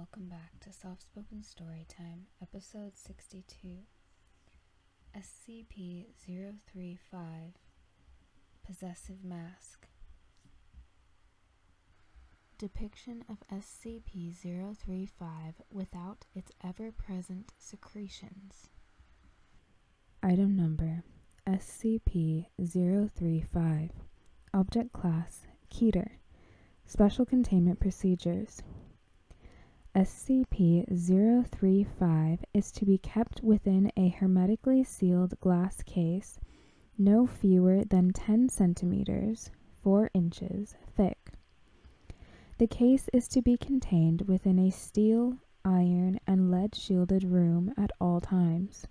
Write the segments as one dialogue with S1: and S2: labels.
S1: welcome back to Soft Spoken Storytime, episode 62, SCP-035, Possessive Mask. Depiction of SCP-035 without its ever-present secretions. Item number, SCP-035. Object Class, Keter. Special Containment Procedures. SCP-035 is to be kept within a hermetically sealed glass case no fewer than 10 centimeters, 4 inches, thick. The case is to be contained within a steel, iron, and lead-shielded room at all times.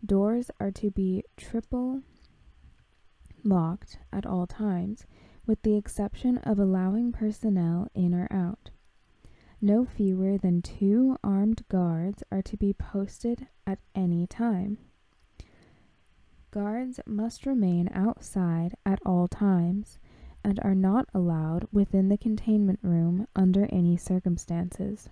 S1: Doors are to be triple locked at all times, with the exception of allowing personnel in or out. No fewer than 2 armed guards are to be posted at any time. Guards must remain outside at all times and are not allowed within the containment room under any circumstances.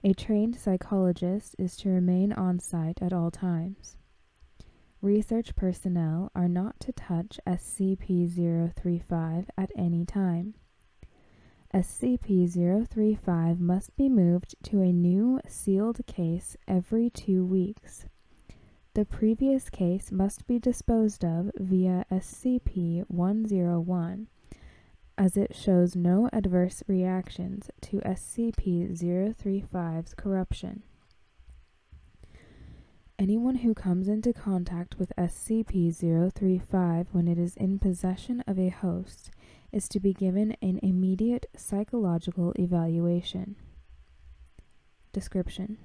S1: A trained psychologist is to remain on site at all times. Research personnel are not to touch SCP-035 at any time. SCP-035 must be moved to a new sealed case every 2 weeks. The previous case must be disposed of via SCP-101, as it shows no adverse reactions to SCP-035's corruption. Anyone who comes into contact with SCP-035 when it is in possession of a host is to be given an immediate psychological evaluation. Description: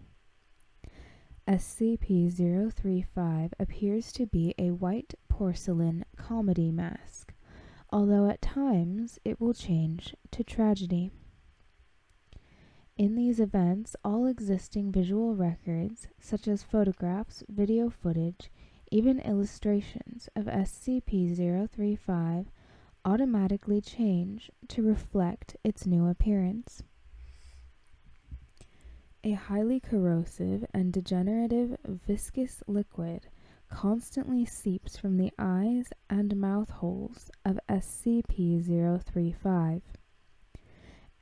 S1: SCP-035 appears to be a white porcelain comedy mask, although at times it will change to tragedy. In these events, all existing visual records, such as photographs, video footage, even illustrations of SCP-035, automatically change to reflect its new appearance. A highly corrosive and degenerative viscous liquid constantly seeps from the eyes and mouth holes of SCP-035.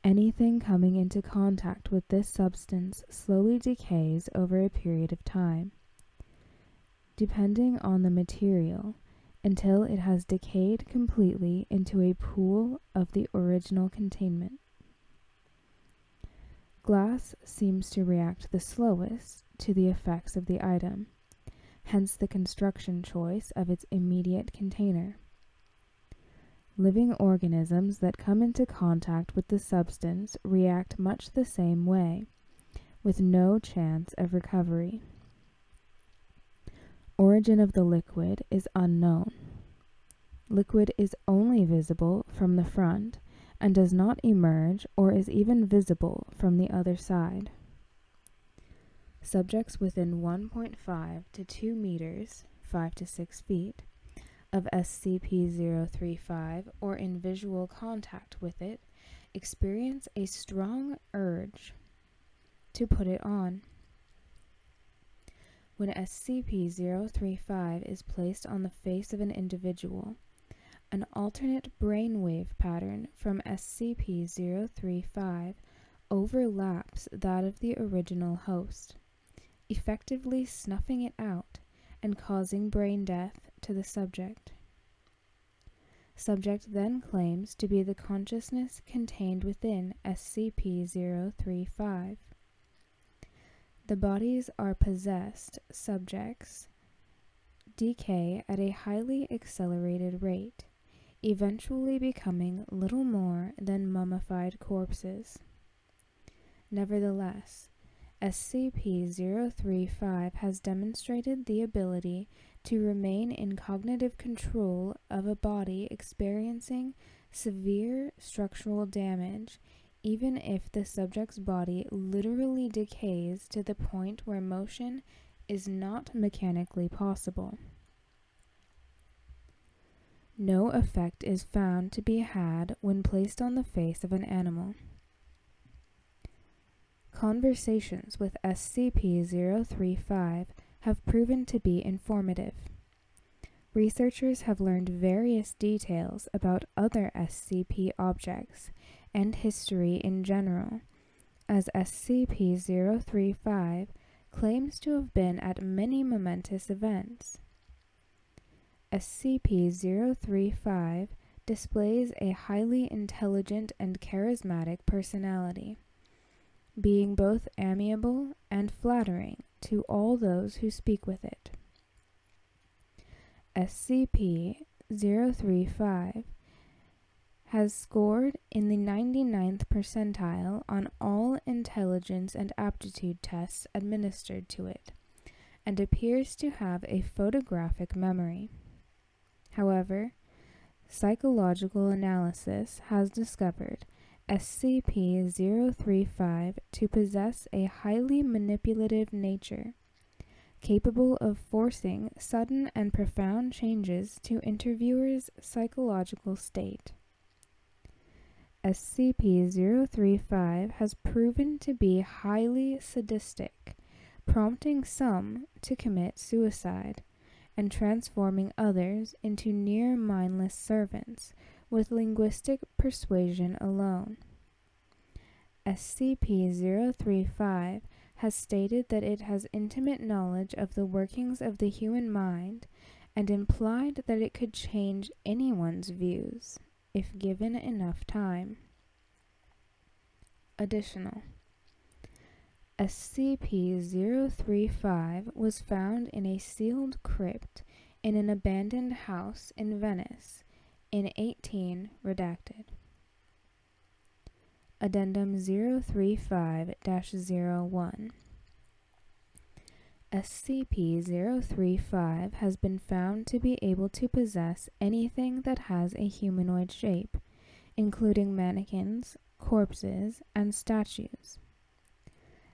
S1: Anything coming into contact with this substance slowly decays over a period of time, depending on the material, until it has decayed completely into a pool of the original containment. Glass seems to react the slowest to the effects of the item, hence the construction choice of its immediate container. Living organisms that come into contact with the substance react much the same way, with no chance of recovery. Origin of the liquid is unknown. Liquid is only visible from the front and does not emerge or is even visible from the other side. Subjects within 1.5 to 2 meters, 5 to 6 feet, of SCP-035 or in visual contact with it experience a strong urge to put it on. When SCP-035 is placed on the face of an individual, an alternate brainwave pattern from SCP-035 overlaps that of the original host, effectively snuffing it out and causing brain death to the subject. Subject then claims to be the consciousness contained within SCP-035. The bodies are possessed subjects decay at a highly accelerated rate, eventually becoming little more than mummified corpses. Nevertheless, SCP-035 has demonstrated the ability to remain in cognitive control of a body experiencing severe structural damage, even if the subject's body literally decays to the point where motion is not mechanically possible. No effect is found to be had when placed on the face of an animal. Conversations with SCP-035 have proven to be informative. Researchers have learned various details about other SCP objects and history in general, as SCP-035 claims to have been at many momentous events. SCP-035 displays a highly intelligent and charismatic personality, being both amiable and flattering to all those who speak with it. SCP-035 has scored in the 99th percentile on all intelligence and aptitude tests administered to it, and appears to have a photographic memory. However, psychological analysis has discovered SCP-035 to possess a highly manipulative nature, capable of forcing sudden and profound changes to interviewers' psychological state. SCP-035 has proven to be highly sadistic, prompting some to commit suicide, and transforming others into near mindless servants with linguistic persuasion alone. SCP-035 has stated that it has intimate knowledge of the workings of the human mind and implied that it could change anyone's views if given enough time. Additional: SCP-035 was found in a sealed crypt in an abandoned house in Venice in 18-redacted. Addendum 035-01. SCP-035 has been found to be able to possess anything that has a humanoid shape, including mannequins, corpses, and statues.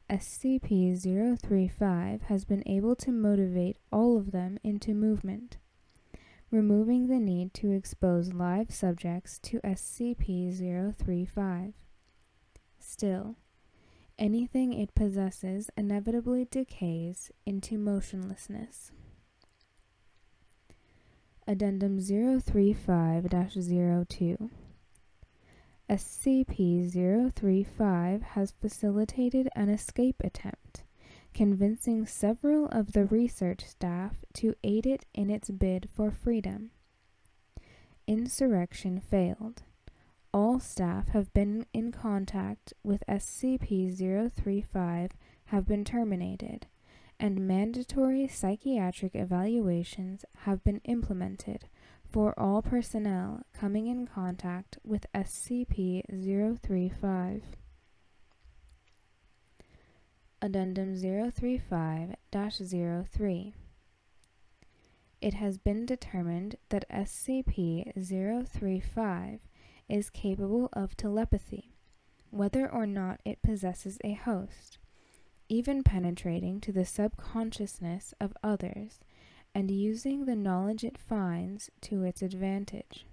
S1: SCP-035 has been able to motivate all of them into movement, removing the need to expose live subjects to SCP-035. Still, anything it possesses inevitably decays into motionlessness. Addendum 035-02. SCP-035 has facilitated an escape attempt, convincing several of the research staff to aid it in its bid for freedom. Insurrection failed. All staff have been in contact with SCP-035 have been terminated, and mandatory psychiatric evaluations have been implemented for all personnel coming in contact with SCP-035. Addendum 035-03. It has been determined that SCP-035 is capable of telepathy, whether or not it possesses a host, even penetrating to the subconsciousness of others and using the knowledge it finds to its advantage.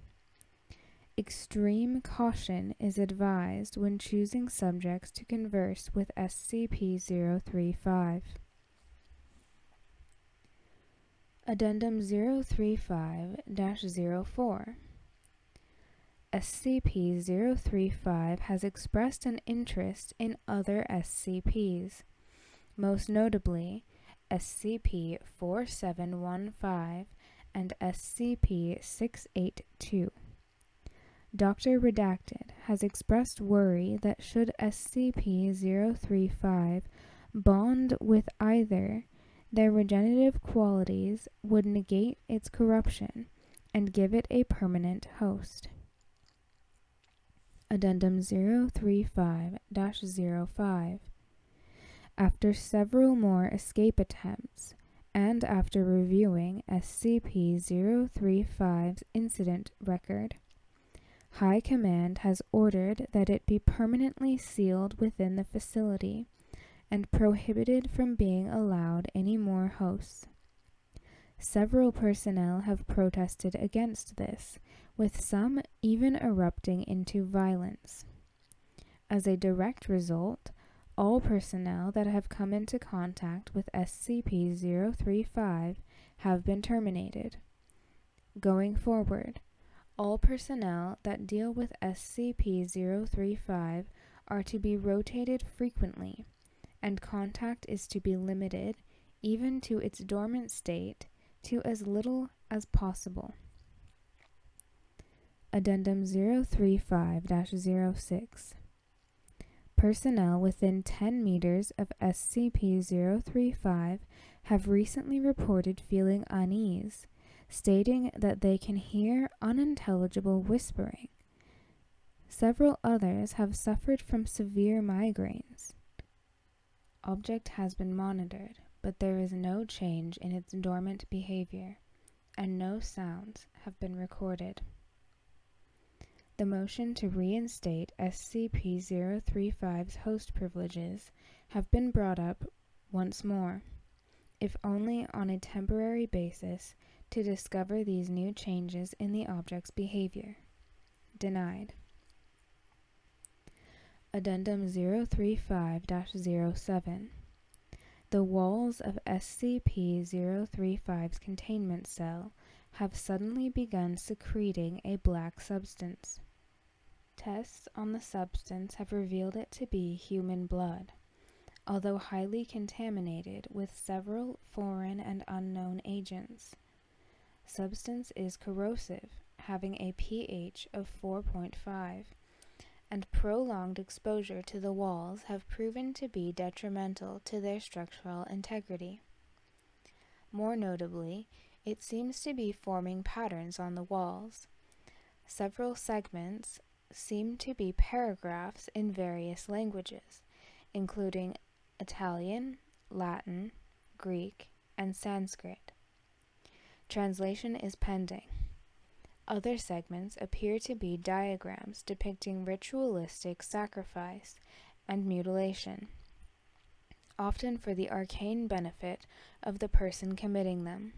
S1: Extreme caution is advised when choosing subjects to converse with SCP-035. Addendum 035-04. SCP-035 has expressed an interest in other SCPs, most notably SCP-4715 and SCP-682. Dr. Redacted has expressed worry that should SCP-035 bond with either, their regenerative qualities would negate its corruption and give it a permanent host. Addendum 035-05. After several more escape attempts, and after reviewing SCP-035's incident record, High Command has ordered that it be permanently sealed within the facility and prohibited from being allowed any more hosts. Several personnel have protested against this, with some even erupting into violence. As a direct result, All personnel that have come into contact with SCP-035 have been terminated. Going forward, all personnel that deal with SCP-035 are to be rotated frequently, and contact is to be limited, even to its dormant state, to as little as possible. Addendum 035-06. Personnel within 10 meters of SCP-035 have recently reported feeling unease, stating that they can hear unintelligible whispering. Several others have suffered from severe migraines. Object has been monitored, but there is no change in its dormant behavior, and no sounds have been recorded. The motion to reinstate SCP-035's host privileges have been brought up once more, if only on a temporary basis, to discover these new changes in the object's behavior. Denied. Addendum 035-07. The walls of SCP-035's containment cell have suddenly begun secreting a black substance. Tests on the substance have revealed it to be human blood, although highly contaminated with several foreign and unknown agents. Substance is corrosive, having a pH of 4.5, and prolonged exposure to the walls have proven to be detrimental to their structural integrity. More notably, it seems to be forming patterns on the walls. Several segments seem to be paragraphs in various languages, including Italian, Latin, Greek, and Sanskrit. Translation is pending. Other segments appear to be diagrams depicting ritualistic sacrifice and mutilation, often for the arcane benefit of the person committing them.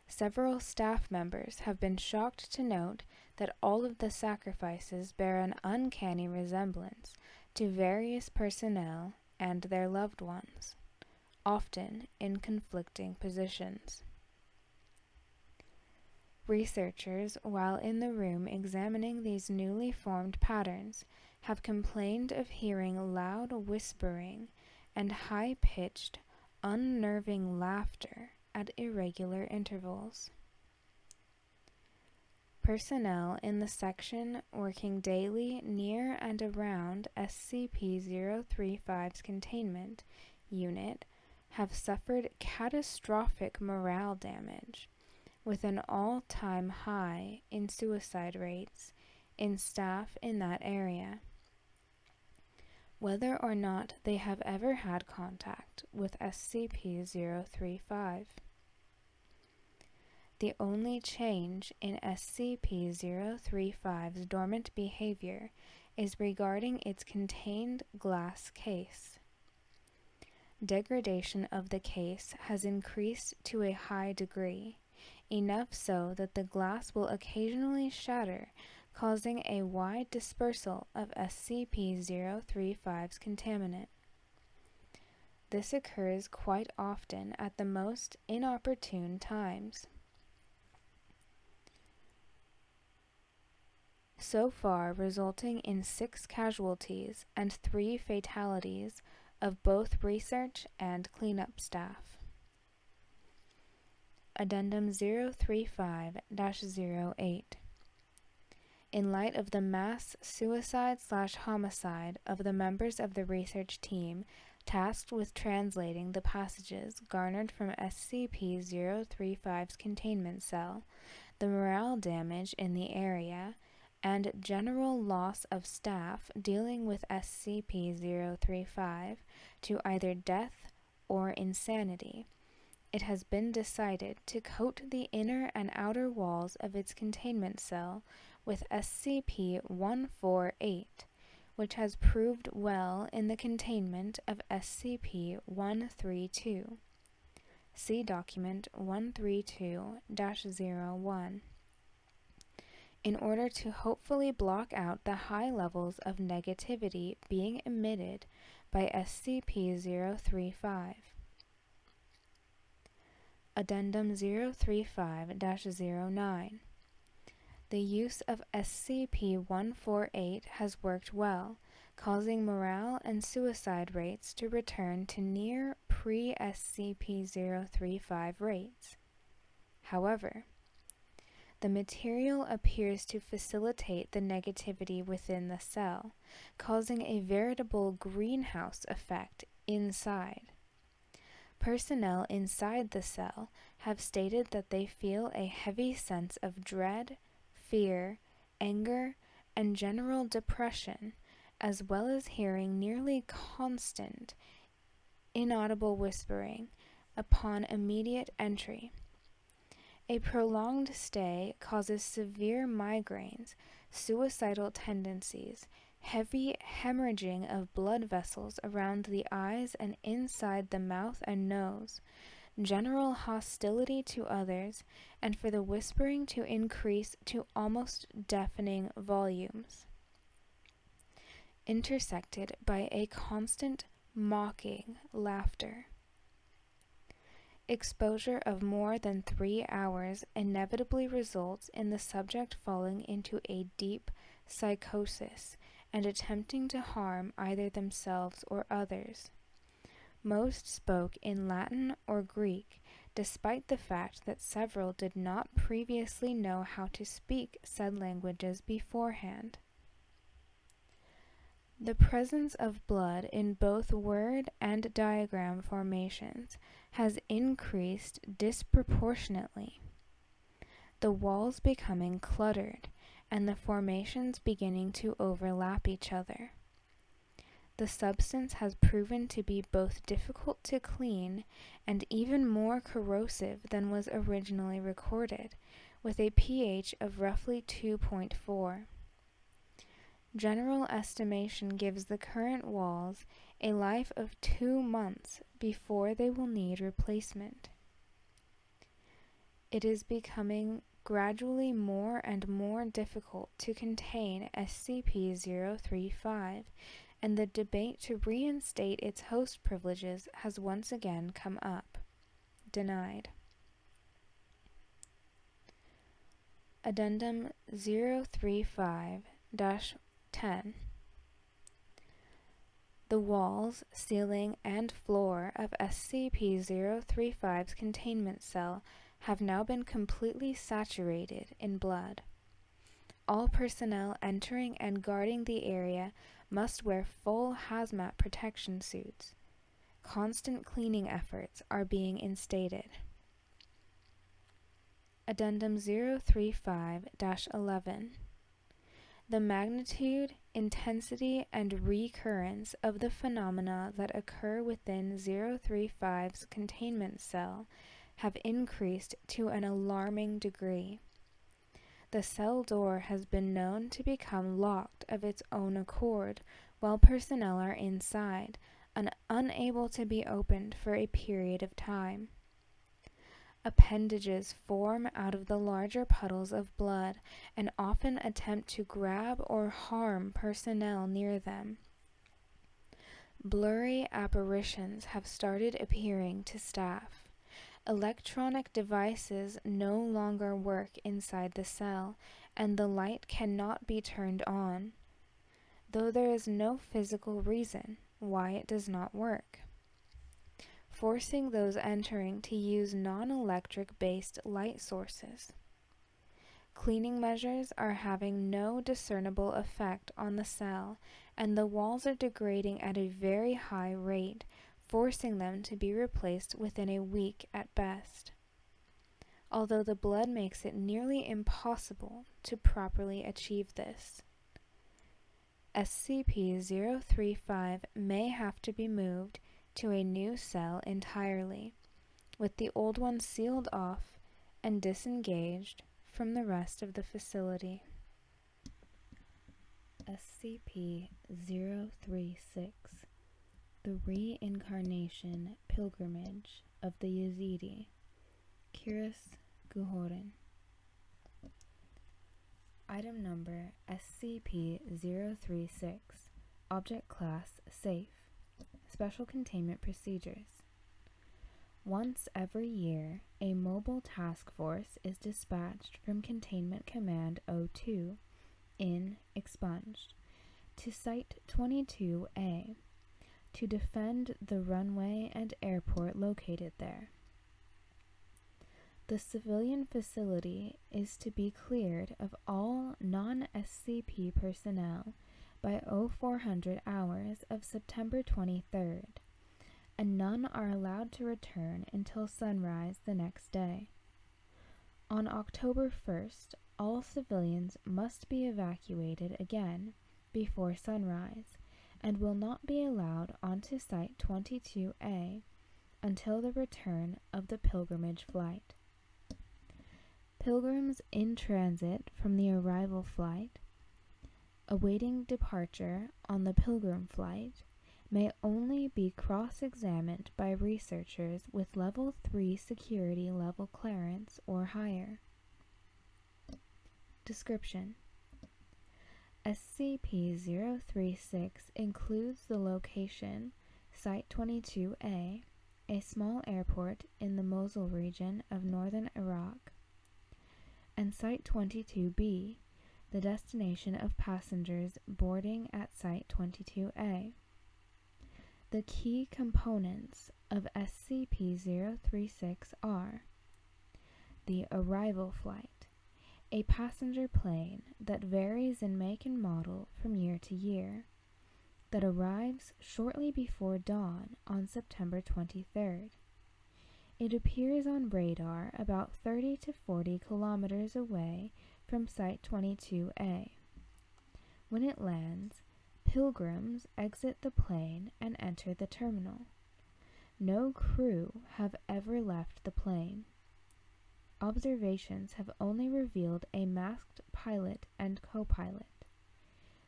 S1: Several staff members have been shocked to note that all of the sacrifices bear an uncanny resemblance to various personnel and their loved ones, often in conflicting positions. Researchers, while in the room examining these newly formed patterns, have complained of hearing loud whispering and high-pitched, unnerving laughter at irregular intervals. Personnel in the section working daily near and around SCP-035's containment unit have suffered catastrophic morale damage, with an all-time high in suicide rates in staff in that area. Whether or not they have ever had contact with SCP-035. The only change in SCP-035's dormant behavior is regarding its contained glass case. Degradation of the case has increased to a high degree, enough so that the glass will occasionally shatter, causing a wide dispersal of SCP-035's contaminant. This occurs quite often at the most inopportune times. So far resulting in 6 casualties and 3 fatalities of both research and cleanup staff. Addendum 035-08. In light of the mass suicide/homicide of the members of the research team tasked with translating the passages garnered from SCP-035's containment cell, the morale damage in the area, and general loss of staff dealing with SCP-035 to either death or insanity, it has been decided to coat the inner and outer walls of its containment cell with SCP-148, which has proved well in the containment of SCP-132. See Document 132-01. in order to hopefully block out the high levels of negativity being emitted by SCP-035. Addendum 035-09. The use of SCP-148 has worked well, causing morale and suicide rates to return to near pre-SCP-035 rates. However, the material appears to facilitate the negativity within the cell, causing a veritable greenhouse effect inside. Personnel inside the cell have stated that they feel a heavy sense of dread, fear, anger, and general depression, as well as hearing nearly constant, inaudible whispering upon immediate entry. A prolonged stay causes severe migraines, suicidal tendencies, heavy hemorrhaging of blood vessels around the eyes and inside the mouth and nose, general hostility to others, and for the whispering to increase to almost deafening volumes, intersected by a constant mocking laughter. Exposure of more than 3 hours inevitably results in the subject falling into a deep psychosis and attempting to harm either themselves or others. Most spoke in Latin or Greek, despite the fact that several did not previously know how to speak said languages beforehand. The presence of blood in both word and diagram formations has increased disproportionately, the walls becoming cluttered and the formations beginning to overlap each other. The substance has proven to be both difficult to clean and even more corrosive than was originally recorded, with a pH of roughly 2.4. General estimation gives the current walls a life of 2 months before they will need replacement. It is becoming gradually more and more difficult to contain SCP-035, and the debate to reinstate its host privileges has once again come up. Denied. Addendum 035-10. The walls, ceiling, and floor of SCP-035's containment cell have now been completely saturated in blood. All personnel entering and guarding the area must wear full hazmat protection suits. Constant cleaning efforts are being instated. Addendum 035-11. The magnitude, intensity, and recurrence of the phenomena that occur within 035's containment cell have increased to an alarming degree. The cell door has been known to become locked of its own accord while personnel are inside, and unable to be opened for a period of time. Appendages form out of the larger puddles of blood and often attempt to grab or harm personnel near them. Blurry apparitions have started appearing to staff. Electronic devices no longer work inside the cell, and the light cannot be turned on, though there is no physical reason why it does not work, forcing those entering to use non-electric based light sources. Cleaning measures are having no discernible effect on the cell, and the walls are degrading at a very high rate, forcing them to be replaced within a week at best. Although the blood makes it nearly impossible to properly achieve this. SCP-035 may have to be moved to a new cell entirely, with the old one sealed off and disengaged from the rest of the facility. SCP-036, the Reincarnation Pilgrimage of the Yazidi, Kiris Guhorin. Item number SCP-036. Object Class Safe. Special Containment Procedures. Once every year, a mobile task force is dispatched from Containment Command O2 in Expunged to Site 22A to defend the runway and airport located there. The civilian facility is to be cleared of all non-SCP personnel by 0400 hours of September 23rd, and none are allowed to return until sunrise the next day. On October 1st, all civilians must be evacuated again before sunrise and will not be allowed onto Site 22A until the return of the pilgrimage flight. Pilgrims in transit from the arrival flight, awaiting departure on the pilgrim flight, may only be cross-examined by researchers with Level 3 security level clearance or higher. Description: SCP-036 includes the location Site 22A, a small airport in the Mosul region of northern Iraq, and Site 22B, the destination of passengers boarding at Site 22A. The key components of SCP-036 are the arrival flight, a passenger plane that varies in make and model from year to year, that arrives shortly before dawn on September 23rd. It appears on radar about 30 to 40 kilometers away from Site 22A. When it lands, pilgrims exit the plane and enter the terminal. No crew have ever left the plane. Observations have only revealed a masked pilot and co-pilot.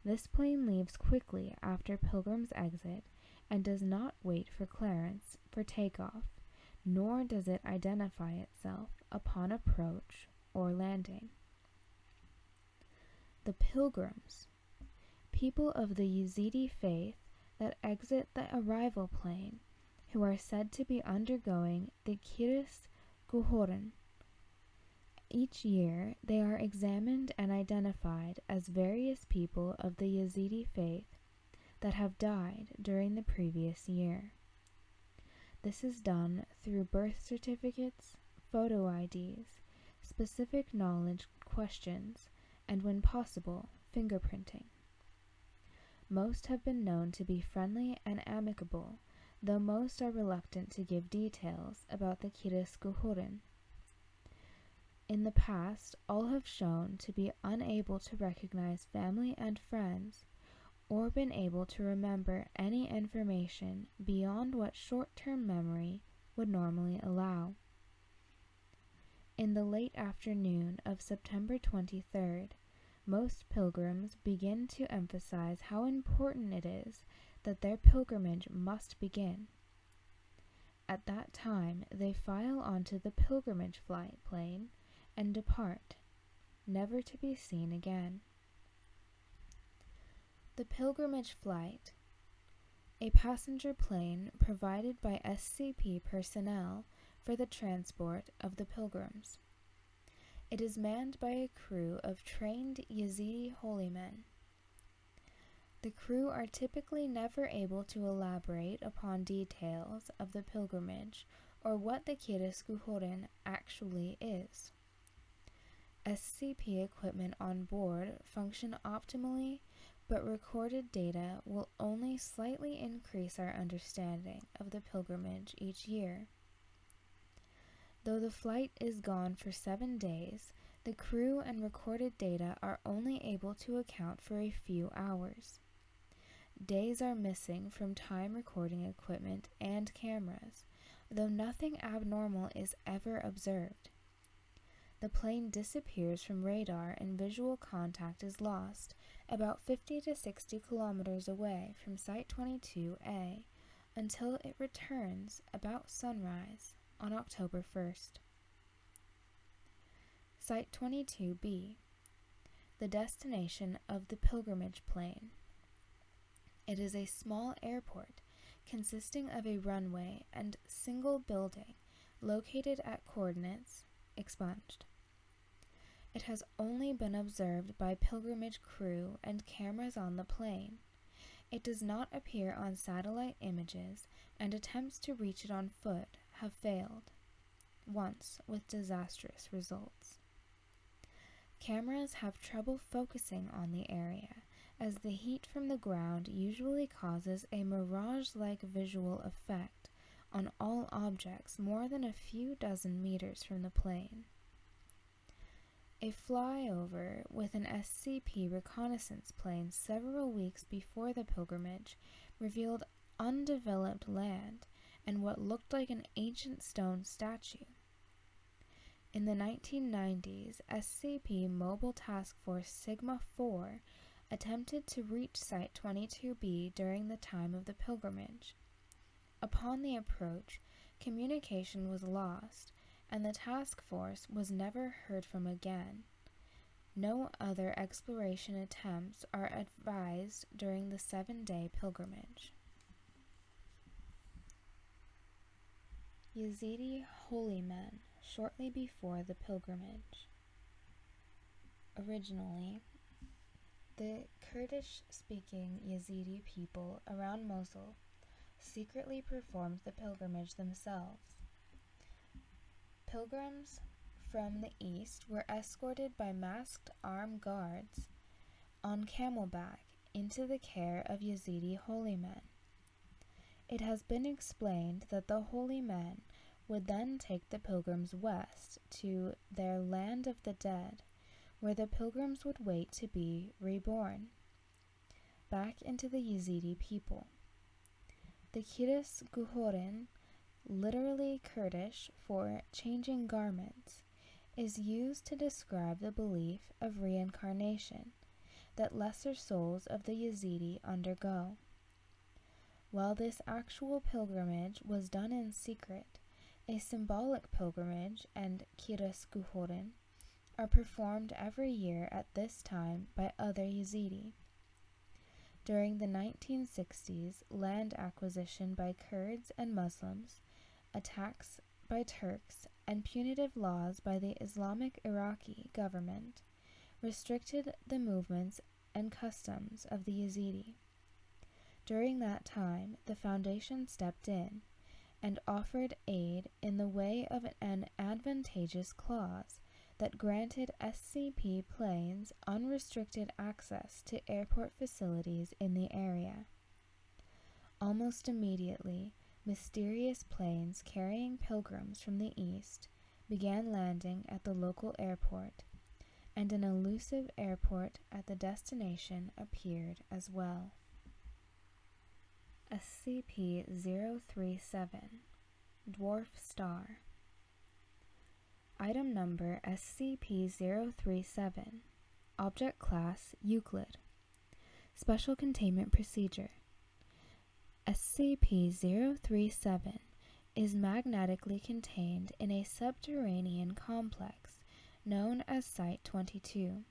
S1: This plane leaves quickly after pilgrims exit and does not wait for clearance for takeoff, nor does it identify itself upon approach or landing. The pilgrims, people of the Yazidi faith that exit the arrival plane, who are said to be undergoing the Kiris Guhoren. Each year, they are examined and identified as various people of the Yazidi faith that have died during the previous year. This is done through birth certificates, photo IDs, specific knowledge questions, and when possible, fingerprinting. Most have been known to be friendly and amicable, though most are reluctant to give details about the Kiris Guhoren. In the past, all have shown to be unable to recognize family and friends, or been able to remember any information beyond what short-term memory would normally allow. In the late afternoon of September 23rd, most pilgrims begin to emphasize how important it is that their pilgrimage must begin. At that time, they file onto the pilgrimage flight plane and depart, never to be seen again. The pilgrimage flight, a passenger plane provided by SCP personnel for the transport of the pilgrims. It is manned by a crew of trained Yazidi holy men. The crew are typically never able to elaborate upon details of the pilgrimage or what the Kiris Guhoren actually is. SCP equipment on board function optimally, but recorded data will only slightly increase our understanding of the pilgrimage each year. Though the flight is gone for 7 days, the crew and recorded data are only able to account for a few hours. Days are missing from time recording equipment and cameras, though nothing abnormal is ever observed. The plane disappears from radar and visual contact is lost about 50 to 60 kilometers away from Site 22A until it returns about sunrise on October 1st. Site 22B. the destination of the pilgrimage plane. It is a small airport consisting of a runway and single building located at coordinates expunged. It has only been observed by pilgrimage crew and cameras on the plane. It does not appear on satellite images, and attempts to reach it on foot have failed, once with disastrous results. Cameras have trouble focusing on the area, as the heat from the ground usually causes a mirage-like visual effect on all objects more than a few dozen meters from the plane. A flyover with an SCP reconnaissance plane several weeks before the pilgrimage revealed undeveloped land and what looked like an ancient stone statue. In the 1990s, SCP Mobile Task Force Sigma-4 attempted to reach Site-22B during the time of the pilgrimage. Upon the approach, communication was lost, and the task force was never heard from again. No other exploration attempts are advised during the 7-day pilgrimage. Yazidi holy men shortly before the pilgrimage. Originally, the Kurdish-speaking Yazidi people around Mosul secretly performed the pilgrimage themselves. Pilgrims from the east were escorted by masked armed guards on camelback into the care of Yazidi holy men. It has been explained that the holy men would then take the pilgrims west to their land of the dead, where the pilgrims would wait to be reborn, back into the Yazidi people. The Kiris Guhorin, literally Kurdish for changing garments, is used to describe the belief of reincarnation that lesser souls of the Yazidi undergo. While this actual pilgrimage was done in secret, a symbolic pilgrimage and Kiris Guhorin are performed every year at this time by other Yazidi. During the 1960s, land acquisition by Kurds and Muslims, attacks by Turks, and punitive laws by the Islamic Iraqi government restricted the movements and customs of the Yazidi. During that time, the Foundation stepped in and offered aid in the way of an advantageous clause that granted SCP planes unrestricted access to airport facilities in the area. Almost immediately, mysterious planes carrying pilgrims from the east began landing at the local airport, and an elusive airport at the destination appeared as well. SCP-037 Dwarf Star. Item number SCP-037. Object Class Euclid. Special Containment Procedure. SCP-037 is magnetically contained in a subterranean complex known as Site-22.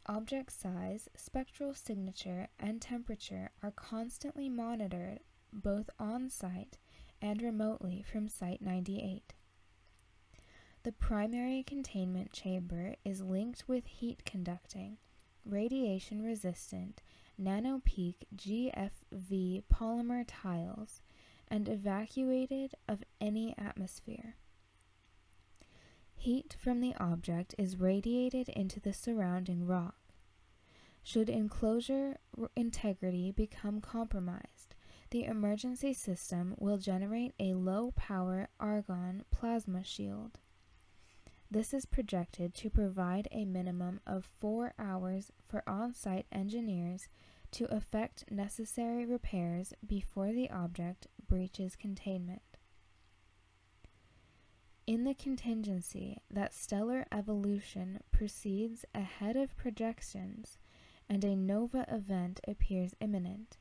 S1: Object size, spectral signature, and temperature are constantly monitored both on-site and remotely from Site-98. The primary containment chamber is linked with heat-conducting, radiation-resistant, nanopeak GFV polymer tiles and evacuated of any atmosphere. Heat from the object is radiated into the surrounding rock. Should enclosure integrity become compromised, the emergency system will generate a low-power argon plasma shield. This is projected to provide a minimum of 4 hours for on-site engineers to effect necessary repairs before the object breaches containment. In the contingency that stellar evolution proceeds ahead of projections and a nova event appears imminent,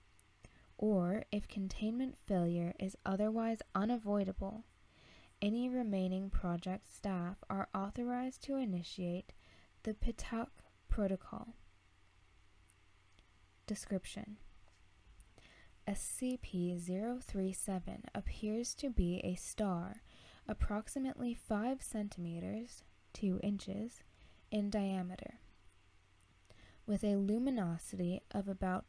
S1: or if containment failure is otherwise unavoidable, any remaining project staff are authorized to initiate the Protocol. Description: SCP-037 appears to be a star approximately 5 centimeters, 2 inches, in diameter, with a luminosity of about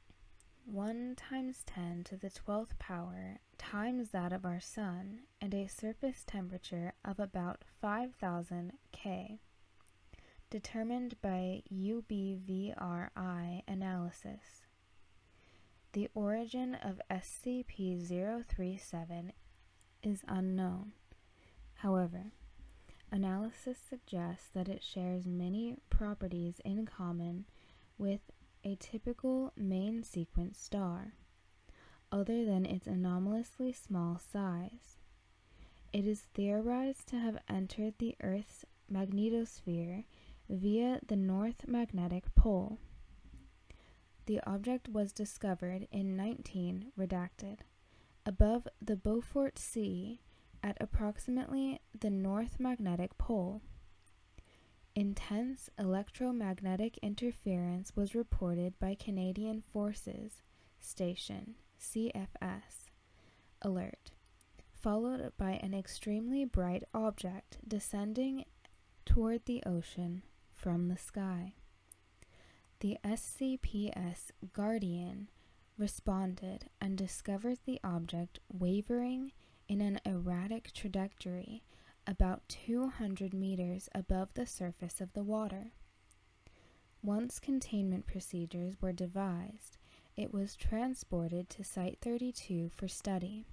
S1: 1 × 10 to the 12th power times that of our Sun, and a surface temperature of about 5,000 K, determined by UBVRI analysis. The origin of SCP-037 is unknown. However, analysis suggests that it shares many properties in common with a typical main sequence star, other than its anomalously small size. It is theorized to have entered the Earth's magnetosphere via the North Magnetic Pole. The object was discovered in 19 redacted above the Beaufort Sea at approximately the North Magnetic Pole. Intense electromagnetic interference was reported by Canadian Forces Station CFS alert, followed by an extremely bright object descending toward the ocean from the sky. The SCP's Guardian responded and discovered the object wavering in an erratic trajectory about 200 meters above the surface of the water. Once containment procedures were devised, it was transported to Site 32 for study.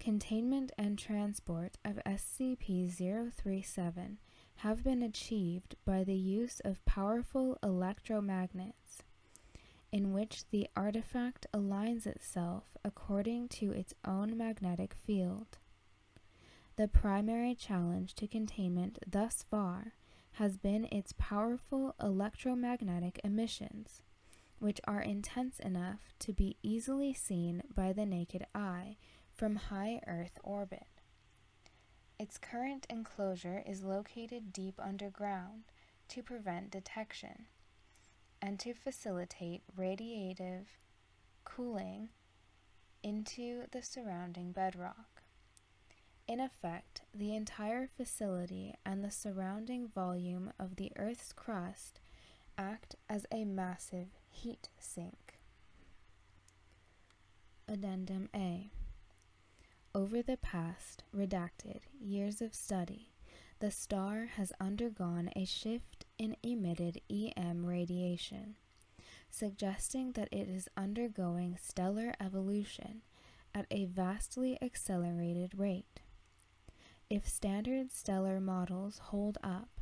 S1: Containment and transport of SCP-037 have been achieved by the use of powerful electromagnets, in which the artifact aligns itself according to its own magnetic field. The primary challenge to containment thus far has been its powerful electromagnetic emissions, which are intense enough to be easily seen by the naked eye from high Earth orbit. Its current enclosure is located deep underground to prevent detection and to facilitate radiative cooling into the surrounding bedrock. In effect, the entire facility and the surrounding volume of the Earth's crust act as a massive heat sink. Addendum A. Over the past, redacted, years of study, the star has undergone a shift in emitted EM radiation, suggesting that it is undergoing stellar evolution at a vastly accelerated rate. If standard stellar models hold up,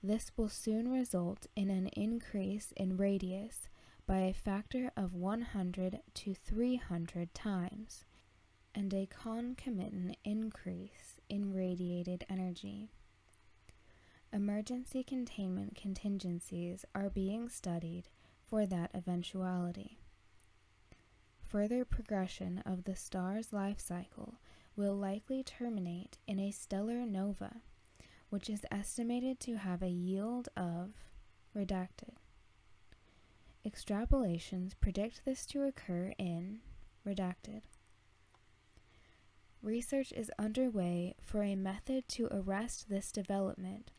S1: this will soon result in an increase in radius by a factor of 100 to 300 times, and a concomitant increase in radiated energy. Emergency containment contingencies are being studied for that eventuality. Further progression of the star's life cycle will likely terminate in a stellar nova, which is estimated to have a yield of redacted. Extrapolations predict this to occur in redacted. Research is underway for a method to arrest this development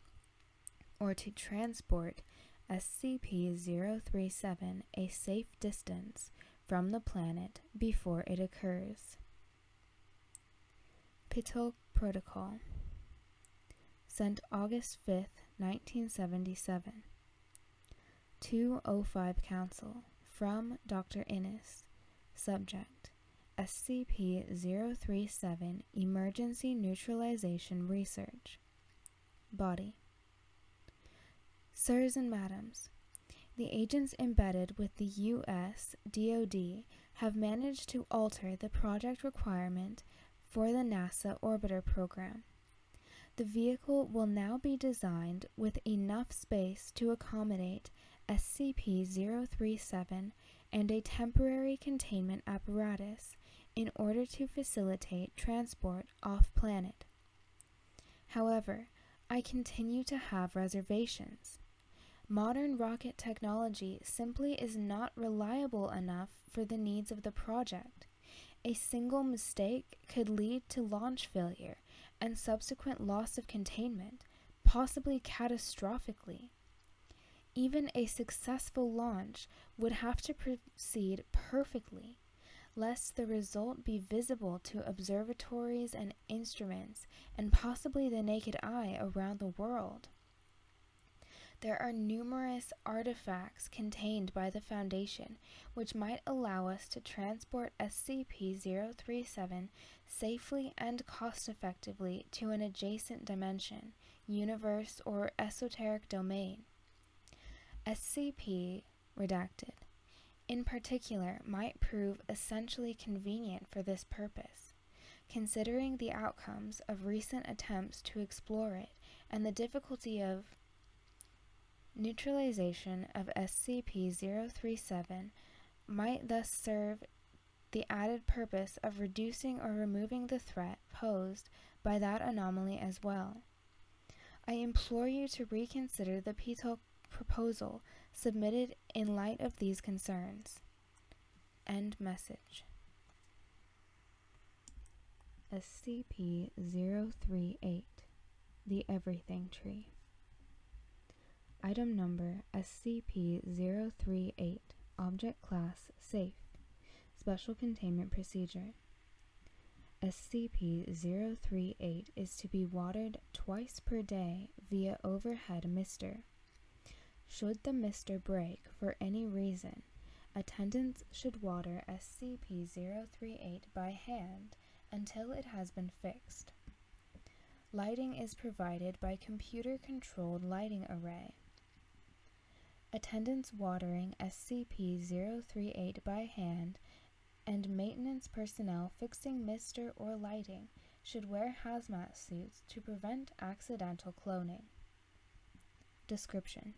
S1: or to transport SCP-037 a safe distance from the planet before it occurs. Pitot Protocol. Sent August 5, 1977. 205 Council. From Dr. Innes. Subject: SCP-037 Emergency Neutralization Research. Body: Sirs and Madams, the agents embedded with the U.S. DoD have managed to alter the project requirement for the NASA Orbiter program. The vehicle will now be designed with enough space to accommodate SCP-037 and a temporary containment apparatus in order to facilitate transport off-planet. However, I continue to have reservations. Modern rocket technology simply is not reliable enough for the needs of the project. A single mistake could lead to launch failure and subsequent loss of containment, possibly catastrophically. Even a successful launch would have to proceed perfectly, lest the result be visible to observatories and instruments and possibly the naked eye around the world. There are numerous artifacts contained by the Foundation which might allow us to transport SCP-037 safely and cost-effectively to an adjacent dimension, universe, or esoteric domain. SCP redacted in particular might prove essentially convenient for this purpose, considering the outcomes of recent attempts to explore it and the difficulty of neutralization of SCP-037 might thus serve the added purpose of reducing or removing the threat posed by that anomaly as well. I implore you to reconsider the PTOL proposal submitted in light of these concerns. End message. SCP-038, the Everything Tree. Item number SCP-038, Object Class Safe, Special Containment Procedure. SCP-038 is to be watered twice per day via overhead mister. Should the mister break for any reason, attendants should water SCP-038 by hand until it has been fixed. Lighting is provided by computer-controlled lighting array. Attendants watering SCP-038 by hand and maintenance personnel fixing mister or lighting should wear hazmat suits to prevent accidental cloning. Description: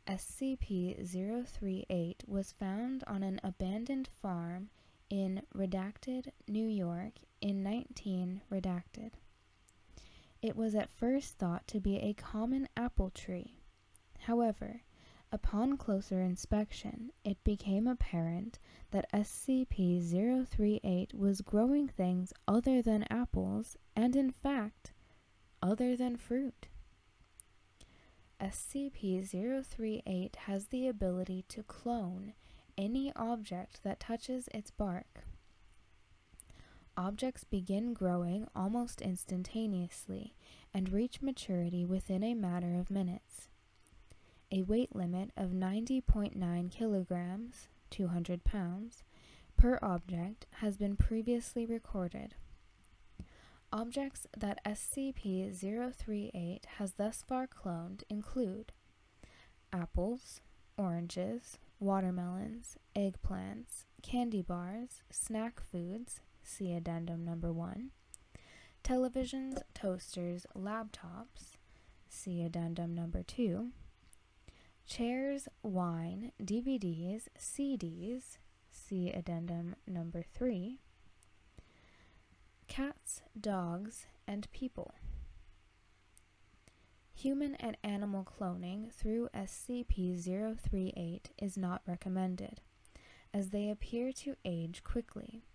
S1: SCP-038 was found on an abandoned farm in Redacted, New York in 19 Redacted. It was at first thought to be a common apple tree. However, upon closer inspection, it became apparent that SCP-038 was growing things other than apples and, in fact, other than fruit. SCP-038 has the ability to clone any object that touches its bark. Objects begin growing almost instantaneously and reach maturity within a matter of minutes. A weight limit of 90.9 kilograms, 200 pounds, per object has been previously recorded. Objects that SCP-038 has thus far cloned include apples, oranges, watermelons, eggplants, candy bars, snack foods, see Addendum Number 1, televisions, toasters, laptops, see Addendum Number 2, chairs, wine, DVDs, CDs, see Addendum Number 3, cats, dogs, and people. Human and animal cloning through SCP-038 is not recommended, as they appear to age quickly.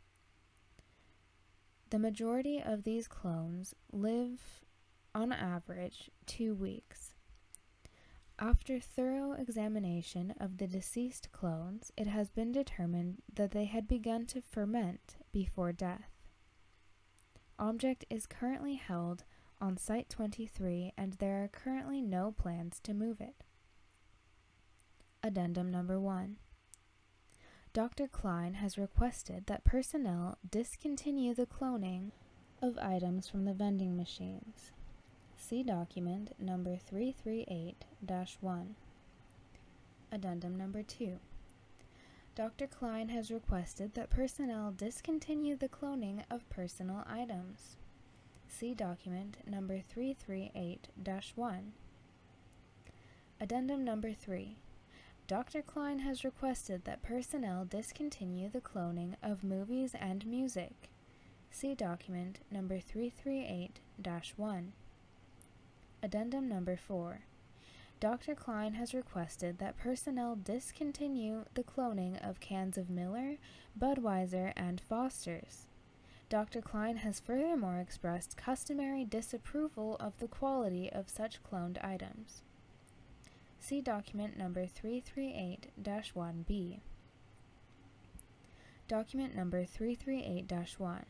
S1: The majority of these clones live, on average, 2 weeks. After thorough examination of the deceased clones, it has been determined that they had begun to ferment before death. Object is currently held on Site-23 and there are currently no plans to move it. Addendum Number 1. Dr. Klein has requested that personnel discontinue the cloning of items from the vending machines. See document number 338-1. Addendum Number 2. Dr. Klein has requested that personnel discontinue the cloning of personal items. See document number 338-1. Addendum Number 3. Dr. Klein has requested that personnel discontinue the cloning of movies and music. See document number 338-1. Addendum Number 4. Dr. Klein has requested that personnel discontinue the cloning of cans of Miller, Budweiser, and Foster's. Dr. Klein has furthermore expressed customary disapproval of the quality of such cloned items. See document number 338-1B. Document number 338-1.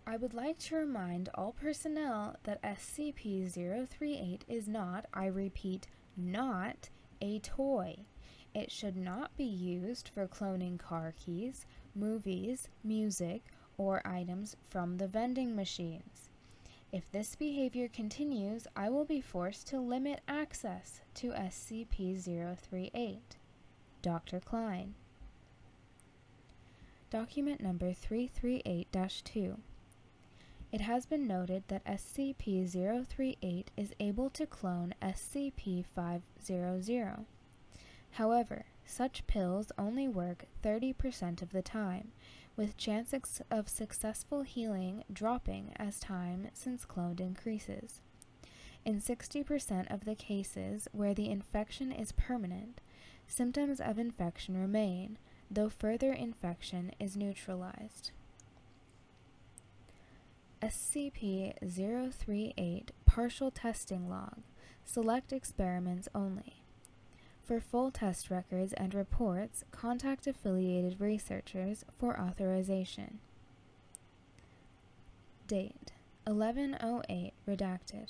S1: I would like to remind all personnel that SCP-038 is not, I repeat, not a toy. It should not be used for cloning car keys, movies, music, or items from the vending machines. If this behavior continues, I will be forced to limit access to SCP-038. Dr. Klein. Document number 338-2. It has been noted that SCP-038 is able to clone SCP-500. However, such pills only work 30% of the time, with chances of successful healing dropping as time since cloned increases. In 60% of the cases where the infection is permanent, symptoms of infection remain, though further infection is neutralized. SCP-038 Partial Testing Log. Select experiments only. For full test records and reports, contact affiliated researchers for authorization. Date: 11/08 redacted.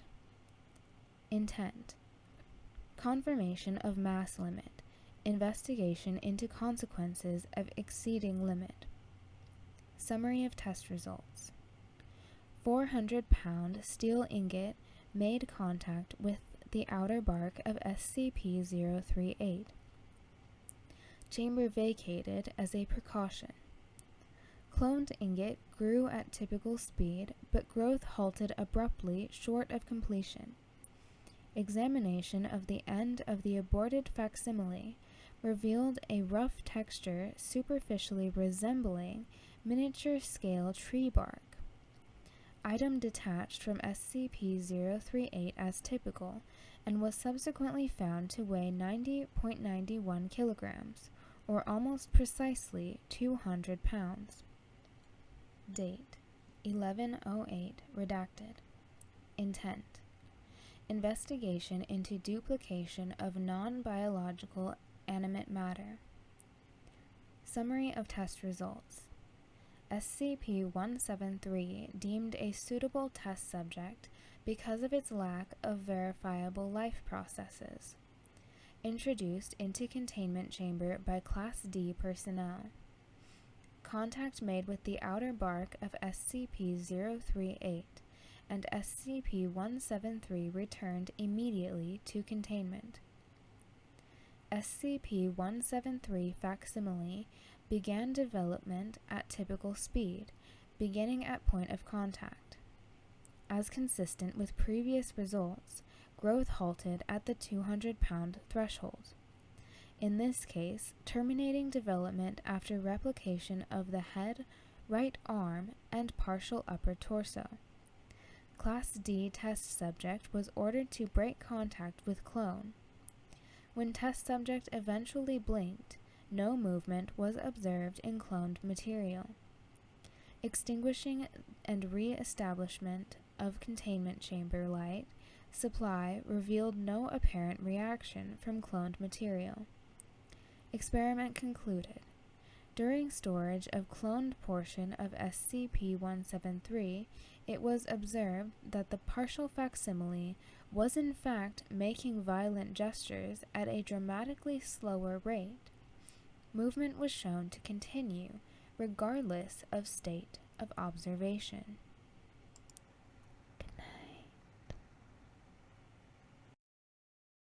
S1: Intent: confirmation of mass limit. Investigation into consequences of exceeding limit. Summary of test results. 400-pound steel ingot made contact with the outer bark of SCP-038. Chamber vacated as a precaution. Cloned ingot grew at typical speed, but growth halted abruptly short of completion. Examination of the end of the aborted facsimile revealed a rough texture superficially resembling miniature-scale tree bark. Item detached from SCP-038 as typical, and was subsequently found to weigh 90.91 kilograms, or almost precisely 200 pounds. Date: 11/08 redacted. Intent: investigation into duplication of non-biological animate matter. Summary of test results. SCP-173 deemed a suitable test subject because of its lack of verifiable life processes. Introduced into containment chamber by Class D personnel. Contact made with the outer bark of SCP-038, and SCP-173 returned immediately to containment. SCP-173 facsimile began development at typical speed, beginning at point of contact. As consistent with previous results, growth halted at the 200-pound threshold. In this case, terminating development after replication of the head, right arm, and partial upper torso. Class D test subject was ordered to break contact with clone. When test subject eventually blinked, no movement was observed in cloned material. Extinguishing and re-establishment of containment chamber light supply revealed no apparent reaction from cloned material. Experiment concluded. During storage of cloned portion of SCP-173, it was observed that the partial facsimile was in fact making violent gestures at a dramatically slower rate. Movement was shown to continue, regardless of state of observation.